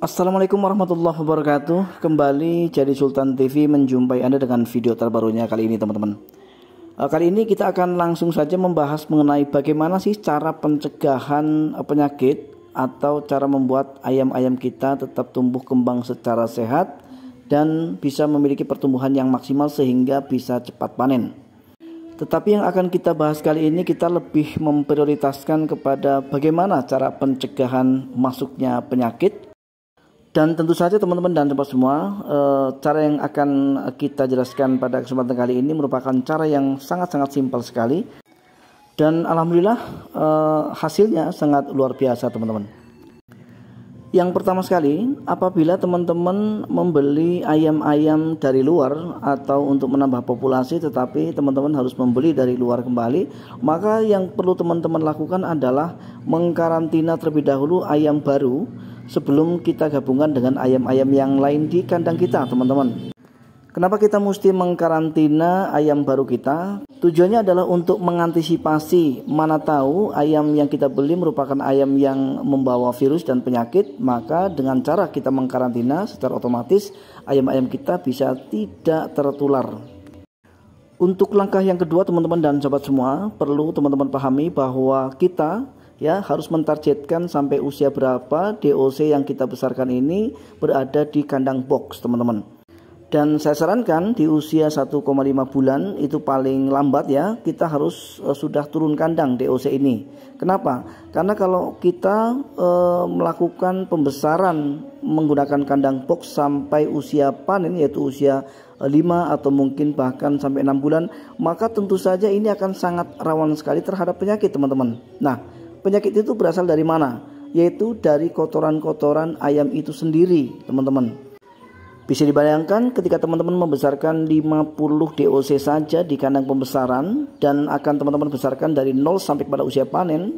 Assalamualaikum warahmatullahi wabarakatuh. Kembali Jadi Sultan TV menjumpai Anda dengan video terbarunya kali ini teman-teman. Kali ini kita akan langsung saja membahas mengenai bagaimana sih cara pencegahan penyakit atau cara membuat ayam-ayam kita tetap tumbuh kembang secara sehat dan bisa memiliki pertumbuhan yang maksimal sehingga bisa cepat panen. Tetapi yang akan kita bahas kali ini, kita lebih memprioritaskan kepada bagaimana cara pencegahan masuknya penyakit. Dan tentu saja teman-teman dan sobat semua, cara yang akan kita jelaskan pada kesempatan kali ini merupakan cara yang sangat-sangat simpel sekali. Dan alhamdulillah hasilnya sangat luar biasa teman-teman. Yang pertama sekali, apabila teman-teman membeli ayam-ayam dari luar atau untuk menambah populasi tetapi teman-teman harus membeli dari luar kembali, maka yang perlu teman-teman lakukan adalah mengkarantina terlebih dahulu ayam baru sebelum kita gabungkan dengan ayam-ayam yang lain di kandang kita teman-teman. Kenapa kita mesti mengkarantina ayam baru kita? Tujuannya adalah untuk mengantisipasi, mana tahu ayam yang kita beli merupakan ayam yang membawa virus dan penyakit, maka dengan cara kita mengkarantina secara otomatis ayam-ayam kita bisa tidak tertular. Untuk langkah yang kedua teman-teman dan sobat semua, perlu teman-teman pahami bahwa kita harus mentargetkan sampai usia berapa DOC yang kita besarkan ini berada di kandang box teman-teman. Dan saya sarankan di usia 1,5 bulan itu paling lambat kita harus sudah turun kandang DOC ini. Kenapa? Karena kalau kita melakukan pembesaran menggunakan kandang box sampai usia panen, yaitu usia 5 atau mungkin bahkan sampai 6 bulan, maka tentu saja ini akan sangat rawan sekali terhadap penyakit teman-teman. Nah, penyakit itu berasal dari mana? Yaitu dari kotoran-kotoran ayam itu sendiri teman-teman. Bisa dibayangkan ketika teman-teman membesarkan 50 DOC saja di kandang pembesaran dan akan teman-teman besarkan dari 0 sampai pada usia panen,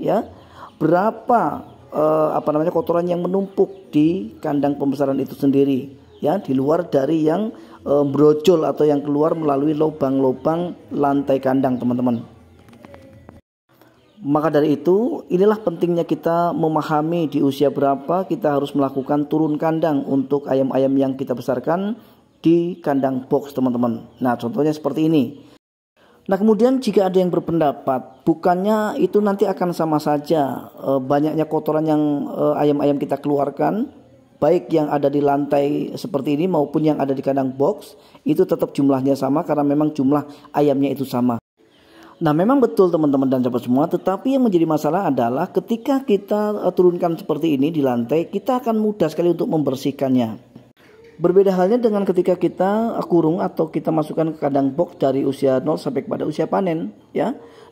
berapa kotoran yang menumpuk di kandang pembesaran itu sendiri, di luar dari yang brojol atau yang keluar melalui lubang-lubang lantai kandang teman-teman. Maka dari itu, inilah pentingnya kita memahami di usia berapa kita harus melakukan turun kandang untuk ayam-ayam yang kita besarkan di kandang box teman-teman. Nah, contohnya seperti ini. Nah, kemudian jika ada yang berpendapat, bukannya itu nanti akan sama saja banyaknya kotoran yang ayam-ayam kita keluarkan, baik yang ada di lantai seperti ini maupun yang ada di kandang box, itu tetap jumlahnya sama karena memang jumlah ayamnya itu sama. Nah, memang betul teman-teman dan sahabat semua, tetapi yang menjadi masalah adalah ketika kita turunkan seperti ini di lantai, kita akan mudah sekali untuk membersihkannya. Berbeda halnya dengan ketika kita kurung atau kita masukkan ke kandang box dari usia 0 sampai kepada usia panen,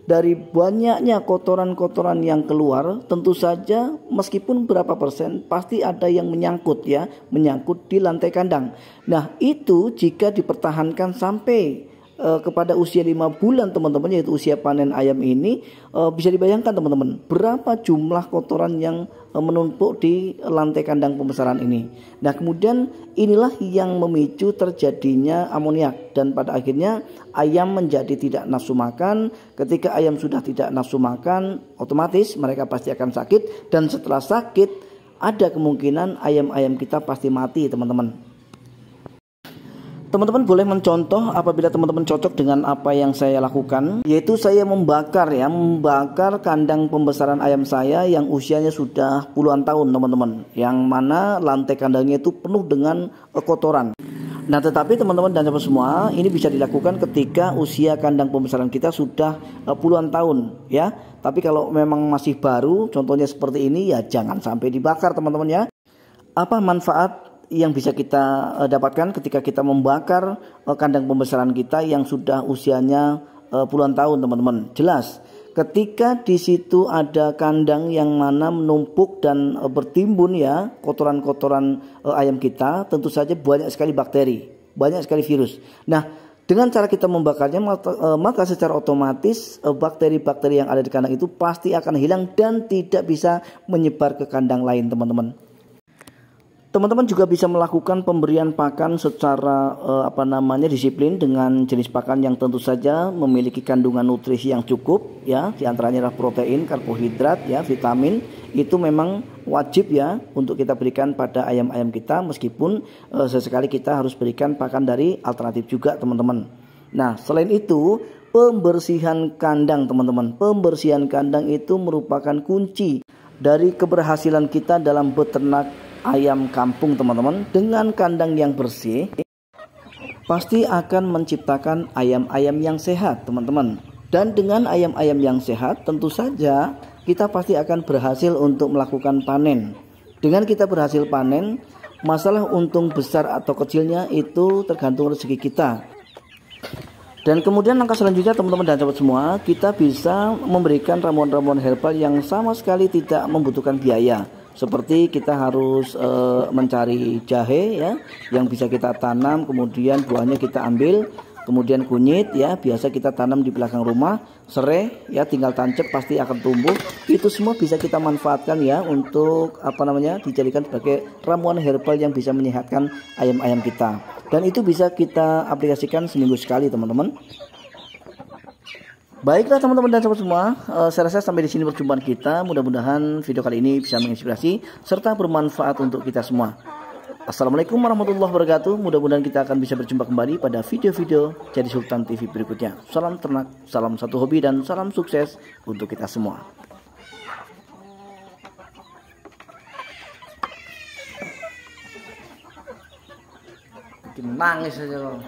Dari banyaknya kotoran-kotoran yang keluar, tentu saja meskipun berapa persen pasti ada yang menyangkut menyangkut di lantai kandang. Nah, itu jika dipertahankan sampai kepada usia 5 bulan teman-teman, yaitu usia panen ayam ini, bisa dibayangkan teman-teman berapa jumlah kotoran yang menumpuk di lantai kandang pembesaran ini. Nah, kemudian inilah yang memicu terjadinya amoniak dan pada akhirnya ayam menjadi tidak nafsu makan. Ketika ayam sudah tidak nafsu makan, otomatis mereka pasti akan sakit, dan setelah sakit ada kemungkinan ayam-ayam kita pasti mati teman-teman. Teman-teman boleh mencontoh apabila teman-teman cocok dengan apa yang saya lakukan, yaitu saya membakar kandang pembesaran ayam saya yang usianya sudah puluhan tahun teman-teman, yang mana lantai kandangnya itu penuh dengan kotoran. Nah, tetapi teman-teman dan sahabat semua, ini bisa dilakukan ketika usia kandang pembesaran kita sudah puluhan tahun Tapi kalau memang masih baru, contohnya seperti ini, jangan sampai dibakar teman-teman. Apa manfaat yang bisa kita dapatkan ketika kita membakar kandang pembesaran kita yang sudah usianya puluhan tahun teman-teman? Jelas, ketika di situ ada kandang yang mana menumpuk dan bertimbun kotoran-kotoran ayam kita, tentu saja banyak sekali bakteri, banyak sekali virus. Nah, dengan cara kita membakarnya, maka secara otomatis bakteri-bakteri yang ada di kandang itu pasti akan hilang dan tidak bisa menyebar ke kandang lain teman-teman. Teman-teman juga bisa melakukan pemberian pakan secara disiplin dengan jenis pakan yang tentu saja memiliki kandungan nutrisi yang cukup ya, diantaranya adalah protein, karbohidrat ya, vitamin. Itu memang wajib ya untuk kita berikan pada ayam-ayam kita, meskipun sesekali kita harus berikan pakan dari alternatif juga teman-teman. Nah, selain itu pembersihan kandang teman-teman. Pembersihan kandang itu merupakan kunci dari keberhasilan kita dalam beternak ayam kampung teman-teman. Dengan kandang yang bersih pasti akan menciptakan ayam-ayam yang sehat teman-teman. Dan dengan ayam-ayam yang sehat tentu saja kita pasti akan berhasil untuk melakukan panen. Dengan kita berhasil panen, masalah untung besar atau kecilnya itu tergantung rezeki kita. Dan kemudian langkah selanjutnya teman-teman dan sahabat semua, kita bisa memberikan ramuan-ramuan herbal yang sama sekali tidak membutuhkan biaya. Seperti kita harus mencari jahe ya, yang bisa kita tanam, kemudian buahnya kita ambil. Kemudian kunyit ya, biasa kita tanam di belakang rumah. Serai ya, tinggal tancap pasti akan tumbuh. Itu semua bisa kita manfaatkan ya untuk dijadikan sebagai ramuan herbal yang bisa menyehatkan ayam-ayam kita. Dan itu bisa kita aplikasikan seminggu sekali teman-teman. Baiklah teman-teman dan sahabat semua, saya rasa sampai di sini perjumpaan kita. Mudah-mudahan video kali ini bisa menginspirasi serta bermanfaat untuk kita semua. Assalamualaikum warahmatullahi wabarakatuh. Mudah-mudahan kita akan bisa berjumpa kembali pada video-video Jadi Sultan TV berikutnya. Salam ternak, salam satu hobi, dan salam sukses untuk kita semua. Bikin nangis aja loh.